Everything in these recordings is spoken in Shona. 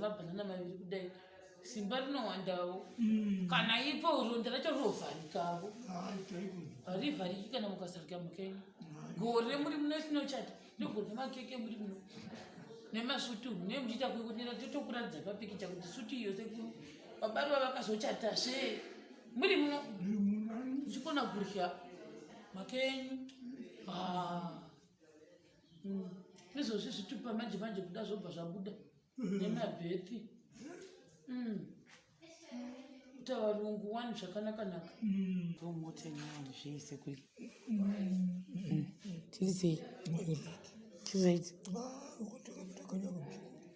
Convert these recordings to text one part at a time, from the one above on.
mabhanana maviri kudai simba rinowandawo kana ipo uronda racho rovharikawo harivhariki kana mukasarika mukenyu gore muri muno sinochata ndogorya makeke muri muno nemasutu nemuchiita kuikunira totokuradza papikicha kuti sutu iyo sekuru vabarwa vakazochatasve muri muno uchikona kurya makenyu izvozvi zvitupa manje manje kuda zvobva zvabuda nemabhepi kuita varungu wani zvakanaka-naka tomotenyavanhu zvese kuri tirisei tizaiti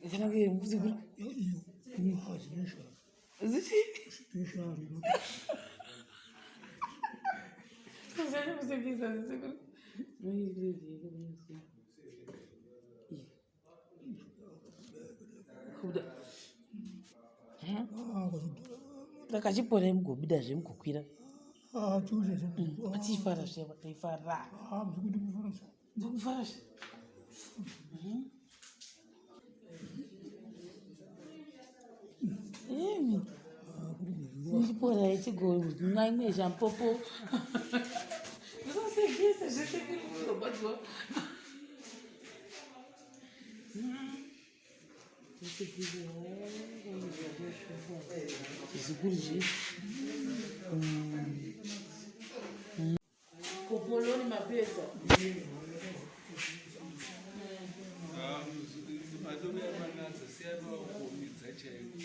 yakanaka yembuzi kuri takachipora mugobuda zvemugokwira atiifara zveva taifara ndokufara zve ndichipora ichigomwa imwe zvampopo ndosegesa zvese kuri murobadziwa zvikuru zvese kopoloni mapedza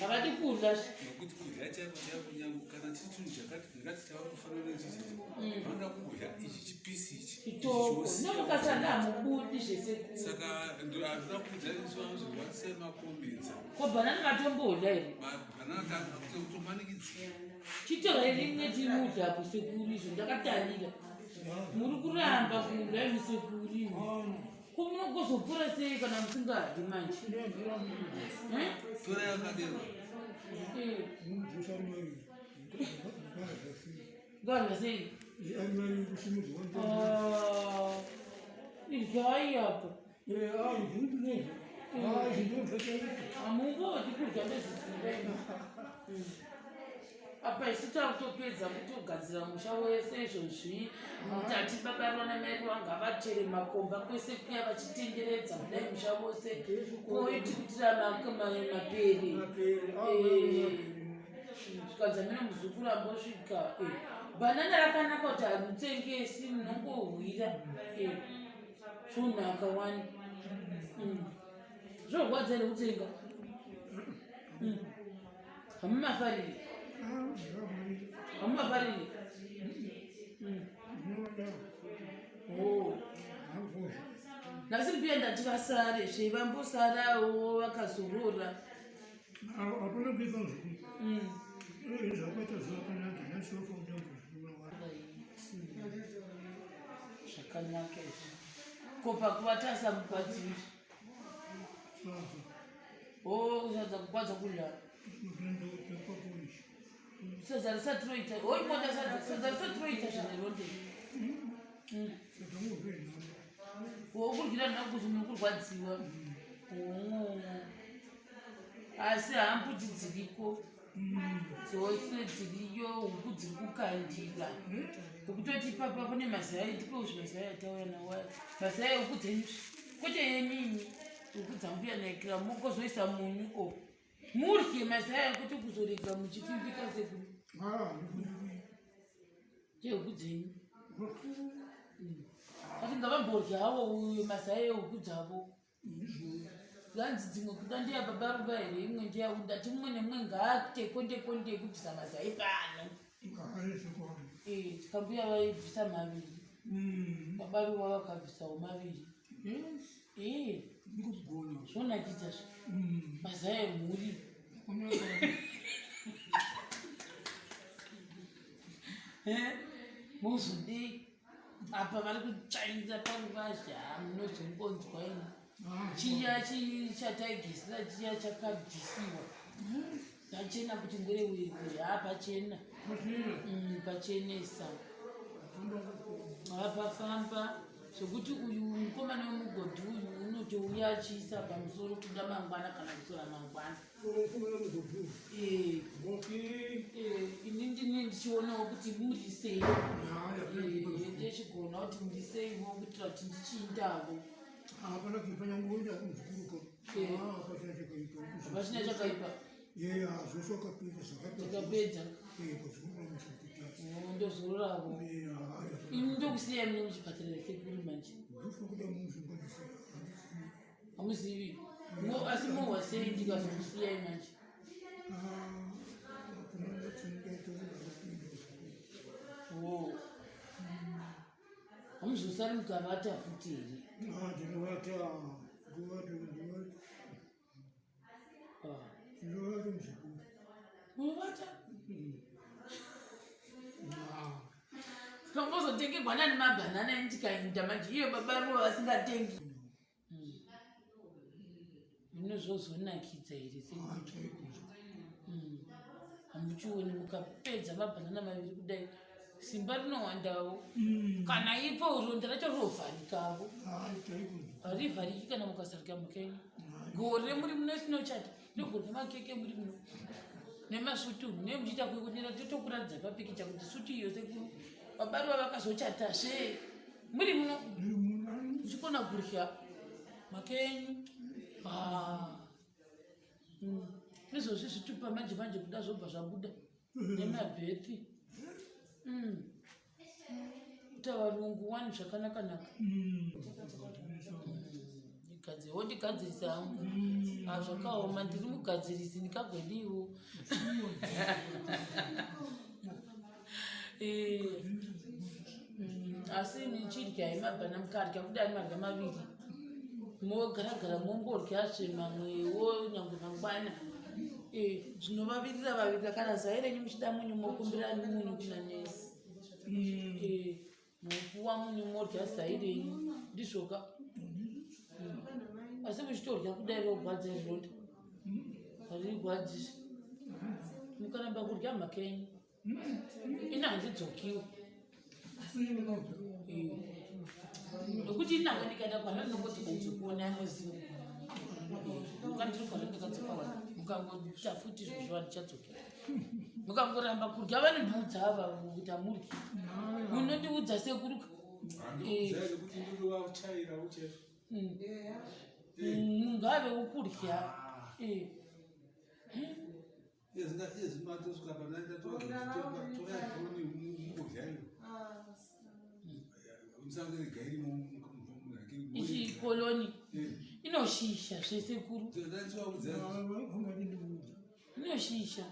havadi kudya nokuti kudya chaiko chaiko nyangu kana chiri chinhu chakati chava kufanana ichichi vanoda kudya ichi chipisi ichi chitoko nomukasana hamubudi zvese saka hazvida kudya izvona zvirwasei makombedza kobhanana matombodya here mabhanana tomanikidzi chitora rimwe timudhapo sekuru izvo ndakatarira muri kuramba kudya imi sekuru ko munogozopora sei kana musingadyi manje tora yakadero ngarya sei iryai apa hamungodi kurya nezvisingai apa isi takutopedza kutogadzira musha wese izvozvi mutati babarwa namai vanga vachere makomba kwese kuya vachitenderedza kudai musha wose koitikutira mapere zvikanza mine muzukuru ambosvika bhanana rakanaka kuti hamutsengesi munongohwira zvonhaka wani zvorwadza nekutsenga hamumafariri hamumafariri nasi mbuya ndati vasare zvevambosarawo vakazorora zvakanaka izvi kopa kuvatasa mukwadziri usadza kukwadza kudya sadza risati roita oimoda sadza risati roita zvineronde wokuryira nakuti mukurwadziwa asi hambuti dziriko dzose dziriyo huku dziri kukandira okutoti papa pane mazai ndipozve mazai atauya nawayo mazai huku dzenyu kwete yenini huku dzambuya naikira mokozoisa munyu murye mazai ekuti kuzorega muchipfimbika sekuru chehuku dzenyu ati ngavamboryawo uyo mazai ehuku dzavo ganzi dzimwe kuda ndiya babaruva here imwe ndiyaunda timwe nemwe ngaatekondekonde kubvisa mazai pano tikambuya vaibvisa maviri babaruva vakabvisawo maviri zvonakidza zve mazai emhuri muzodei apa vari kutsvaira paruvazha munozongonzwa ini chiya chataigesera chiya chakabvisiwa pachena kuti ngorewekwe pachena pachenesa apafamba zvokuti uyu mukomana wemugodhi uyu kutouya achiisa pamusoro kuda mangwana kana kusora mangwana. Ini ndine ndichionawo kuti muri sei ndechigona kuti muri seivo kuitira kuti ndichiindavo hapachina chakaipa takapedza ndozororavo ini ndokusiyai mune muchipatara sekuru manje hamuzivi asi mohwasei ndikazokusiyai manje hamuzosari mukavata futi here munovata kambozotengerwa nani mabhanana endikainda manje iyo babaruva vasingatengi munozozonakidza here hamuchioni mukapedza mabhanana maviri kudai simba rinowandawo kana ipo ronda racho rovharikavo harivhariki kana mukasarika mukenyu gore muri muno sinochata nogore nemakeke muri muno nemasutu nemuchiita kwekunyera totokuradza papikicha kuti sutu iyo sekuru vabaruva vakazochatasve muri muno muchikona kurya makenyu izvozvi zvitupa manje manje kuda zvobva zvabuda nemabhepi kuta varungu wani zvakanaka-naka igadzirewo ndigadzirisa hangu zvakaoma ndiri mugadzirisi ndikagwendiwo asi nichiryai mabhana mukarya kudai marya maviri mogara-gara mongorya zvemamwewo nyange mangwana zvinovavirira kana zai renyu muchida munyu mokumbirani munyu kuna nesi mopuwa munyu morya zai renyu ndizvoka asi muchitorya kudai rogwadza izvonda haririgwadzizve mukaramba kurya mhaka yenyu ina handidzokiwo nokuti inange ndikaenda kwana ndinongoti ndaizokuonai muzivo mukandiri kwana ndakadzoka wana mukangoita futi izvozvo handichadzokera mukangoramba kurya vanondiudza ava kuti hamuryi munondiudza sekuruka ngave wokurya ichi koloni inoshisha zvesekuru inoshisha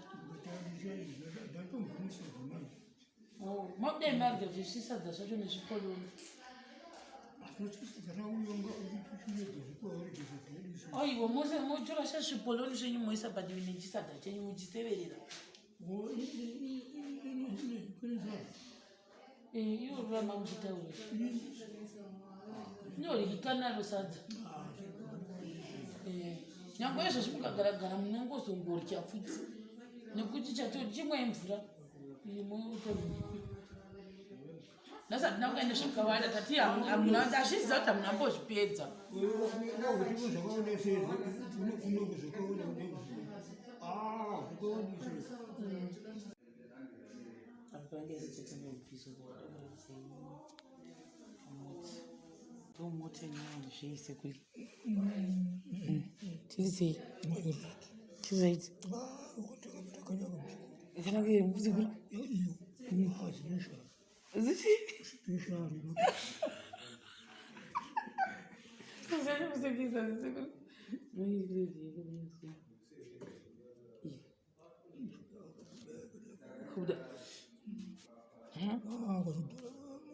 makudai marya zvezvisadza zvacho nezvikoloni aiwa mose motorasha zvipoloni zvenyu moisa padivi nechisadza chenyu muchiseverera ivo rurama muchitaura inoryikana sadza nyange izvozvi mukagara-gara munongozongorya futi nekuti chimwe mvura nasati nakuenda zvakawanda tati azviziva kuti hamuna mbozvipedza tomote nyani zveise kuri tirisei tizaiti kanake mbuzi kuri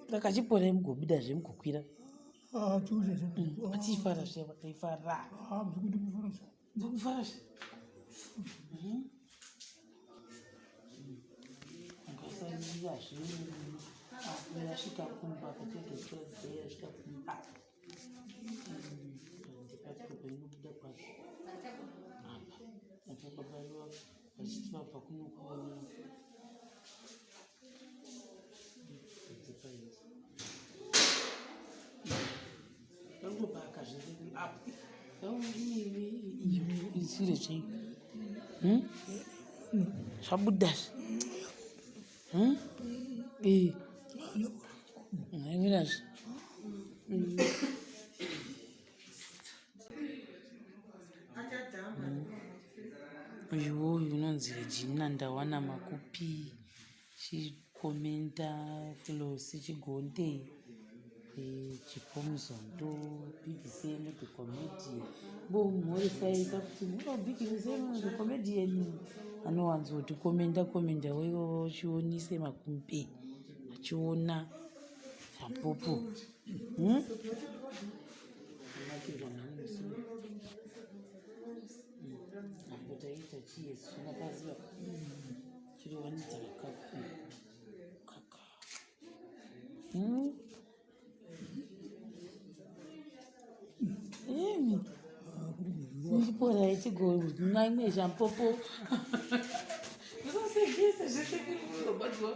takachipora mugobuda zvemugokwira achifara zveva taifara ndokufara zve angasaiyazve yasvika kumba pategekezeya yasvika kumba ndipatiropa inobuda kwazvo apa apababaiwa vachiti vabva kunokuona ndokupaka zvese isire chii zvabudas aiwirazve uyu unonzi regina ndawana makupi chikomenta flosi chigonte chipomuzondo bigisen the comedian bomhorisaita kuti bigisen the comedian anowanzoti komenda wewo uchionise makumpe achiona chapopo taita chiyesi chinakaziva chiriwanidza kaka ndipora ichigomwa imwe champopo zvinosegesa zvese kurobadziwa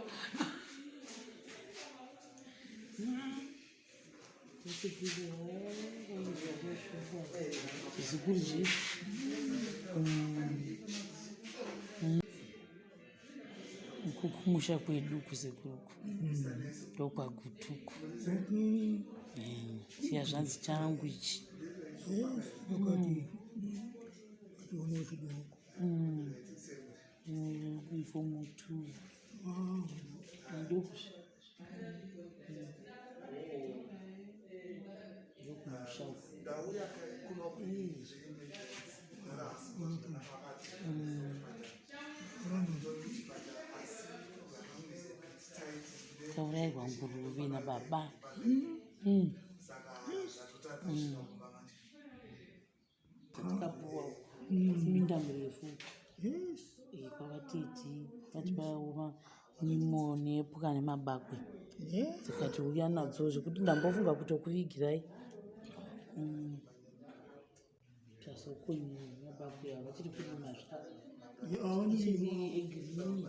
zvikuru zvi kukumusha kwedu kusekuruku ndokwagutuku siya zvanzi changu ichi ifomutu ndokusha ndokumusha taurayirwa nguruve nababa tikapuwa minda mirefu kwakatiti vatipaoma nyimo nepwa nemabakwe tikatiuya nadzo zvekuti ndambofunga kutokuvigirai tasokonyi mabakwe ava chiri kurima zvachiri egirini